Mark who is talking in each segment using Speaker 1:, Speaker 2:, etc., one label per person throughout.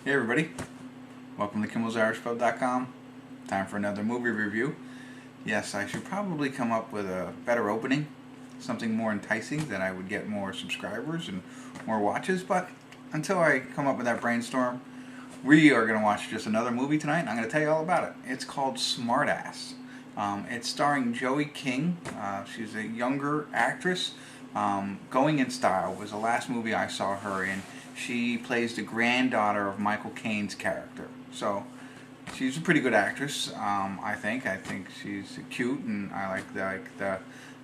Speaker 1: Hey everybody, welcome to Kimmel'sIrishPub.com. Time for another movie review. Yes, I should probably come up with a better opening, something more enticing that I would get more subscribers and more watches, but until I come up with that brainstorm, we are going to watch just another movie tonight, and I'm going to tell you all about it. It's called Smartass. It's starring Joey King. She's a younger actress. Going in Style was the last movie I saw her in. She plays the granddaughter of Michael Caine's character. So she's a pretty good actress, I think. I think she's cute, and I like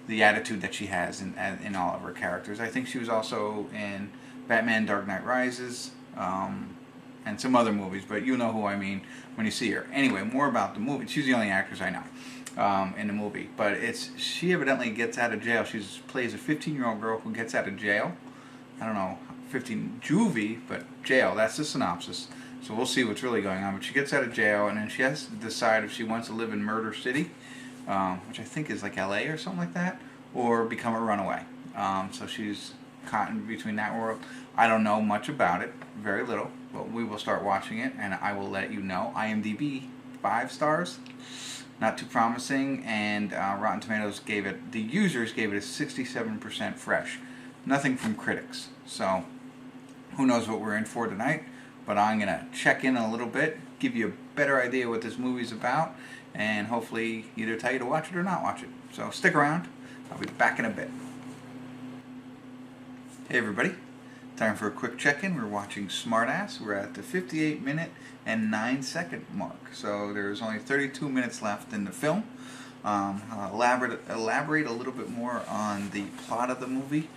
Speaker 1: the attitude that she has in all of her characters. I think she was also in Batman Dark Knight Rises, and some other movies, but you know who I mean when you see her. Anyway, more about the movie. She's the only actress I know in the movie, but she evidently gets out of jail. She plays a 15-year-old girl who gets out of jail. I don't know, 15 juvie, but jail. That's the synopsis. So we'll see what's really going on. But she gets out of jail, and then she has to decide if she wants to live in Murder City, which I think is like LA or something like that, or become a runaway. So she's caught in between that world. I don't know much about it, very little, but we will start watching it, and I will let you know. IMDb, 5 stars, not too promising, and Rotten Tomatoes the users gave it a 67% fresh. Nothing from critics. So who knows what we're in for tonight, but I'm going to check in a little bit, give you a better idea what this movie's about, and hopefully either tell you to watch it or not watch it. So stick around. I'll be back in a bit. Hey everybody, time for a quick check-in. We're watching Smartass. We're at the 58-minute and 9-second mark. So there's only 32 minutes left in the film. I'll elaborate a little bit more on the plot of the movie.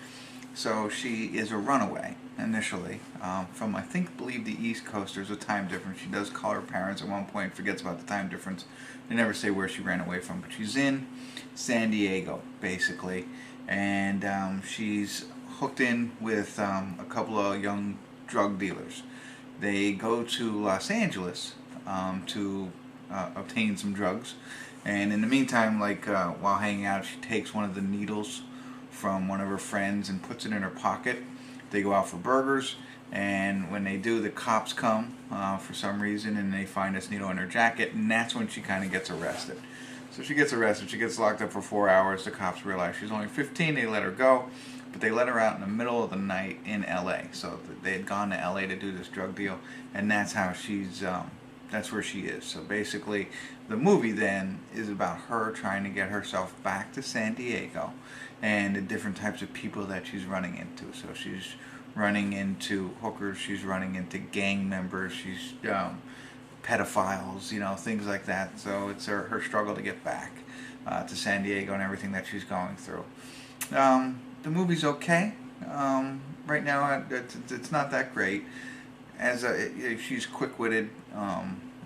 Speaker 1: So she is a runaway initially from believe the East Coast. There's a time difference. She does call her parents at one point, forgets about the time difference. They never say where she ran away from, but she's in San Diego basically, and she's hooked in with a couple of young drug dealers. They go to Los Angeles to obtain some drugs, and in the meantime, while hanging out, she takes one of the needles from one of her friends and puts it in her pocket. They go out for burgers, and when they do, the cops come for some reason, and they find this needle in her jacket, and that's when she kind of gets arrested. So she gets arrested, she gets locked up for 4 hours. The cops realize she's only 15, they let her go, but they let her out in the middle of the night in LA. So they had gone to LA to do this drug deal, and that's how that's where she is. So basically, the movie then is about her trying to get herself back to San Diego and the different types of people that she's running into. So she's running into hookers, she's running into gang members, she's pedophiles, things like that. So it's her struggle to get back to San Diego and everything that she's going through. The movie's okay. Right now, it's not that great. She's quick-witted,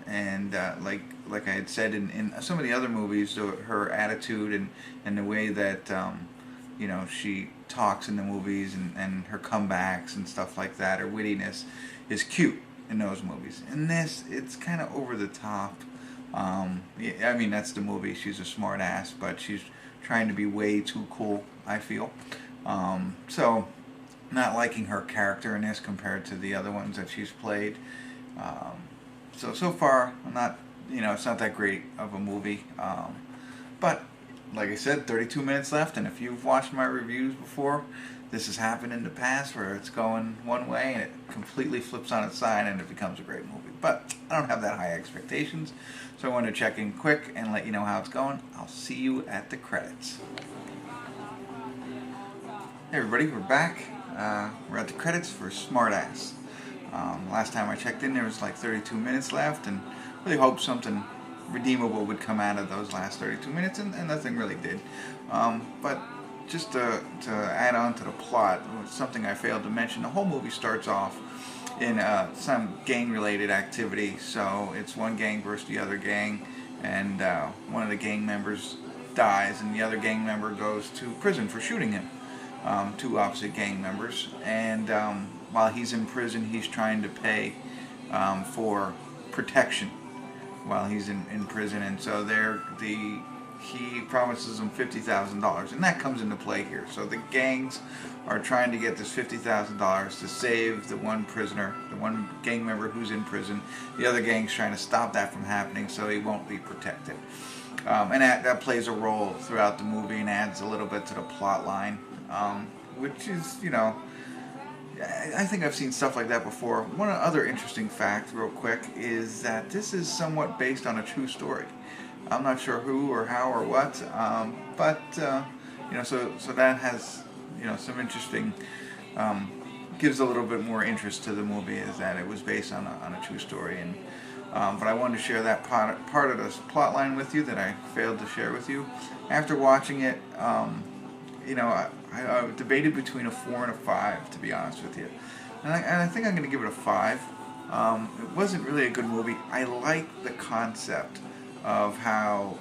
Speaker 1: and like I had said in some of the other movies, her attitude and the way that she talks in the movies and her comebacks and stuff like that, her wittiness is cute in those movies. In this, it's kind of over the top. I mean, that's the movie. She's a smart ass, but she's trying to be way too cool, I feel. So not liking her character in this compared to the other ones that she's played. So far, I'm not, it's not that great of a movie. But like I said, 32 minutes left, and if you've watched my reviews before, this has happened in the past where it's going one way and it completely flips on its side and it becomes a great movie. But I don't have that high expectations, so I wanted to check in quick and let you know how it's going. I'll see you at the credits. Hey everybody, we're back. We're at the credits for Smartass. Last time I checked in, there was like 32 minutes left, and really hoped something redeemable would come out of those last 32 minutes, and nothing really did. But just to add on to the plot, something I failed to mention, the whole movie starts off in some gang-related activity. So it's one gang versus the other gang, and one of the gang members dies, and the other gang member goes to prison for shooting him. Two opposite gang members, and while he's in prison, he's trying to pay for protection while he's in prison, and so he promises them $50,000, and that comes into play here. So the gangs are trying to get this $50,000 to save the one prisoner, the one gang member who's in prison. The other gang's trying to stop that from happening so he won't be protected. And that plays a role throughout the movie and adds a little bit to the plot line, which is, you know, I think I've seen stuff like that before. One other interesting fact, real quick, is that this is somewhat based on a true story. I'm not sure who or how or what, but you know, so that has, you know, some interesting, gives a little bit more interest to the movie, is that it was based on a true story. And but I wanted to share that part of this plot line with you that I failed to share with you. After watching it, you know, I debated between a 4 and a 5, to be honest with you, and I think I'm going to give it a 5. It wasn't really a good movie. I like the concept of how,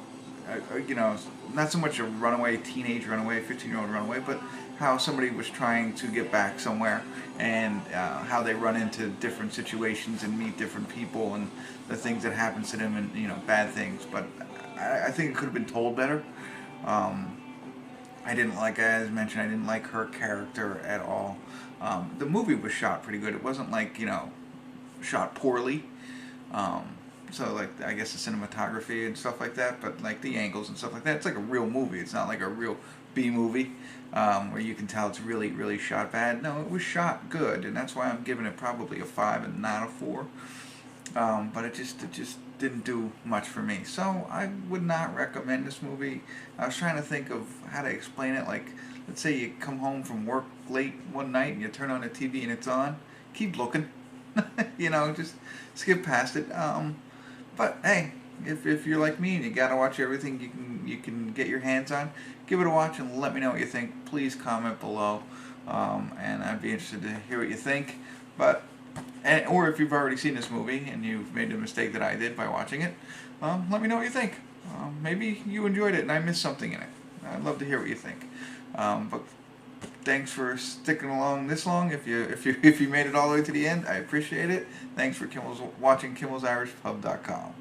Speaker 1: you know, not so much a runaway, teenage runaway, 15-year-old runaway, but how somebody was trying to get back somewhere, and how they run into different situations and meet different people, and the things that happen to them, and, you know, bad things. But I think it could have been told better. I didn't like, as mentioned, I didn't like her character at all. The movie was shot pretty good. It wasn't like, you know, shot poorly. So like, I guess the cinematography and stuff like that, but like the angles and stuff like that, it's like a real movie. It's not like a real B movie where you can tell it's really, really shot bad. No, it was shot good, and that's why I'm giving it probably a 5 and not a 4. But it just didn't do much for me. So I would not recommend this movie. I was trying to think of how to explain it. Like, let's say you come home from work late one night and you turn on the TV and it's on. Keep looking. You know, just skip past it. But hey, if you're like me and you gotta watch everything you can get your hands on, give it a watch and let me know what you think. Please comment below, and I'd be interested to hear what you think. But or if you've already seen this movie and you've made the mistake that I did by watching it, let me know what you think. Maybe you enjoyed it and I missed something in it. I'd love to hear what you think. But thanks for sticking along this long. If you made it all the way to the end, I appreciate it. Thanks for watching Kimmel'sIrishPub.com.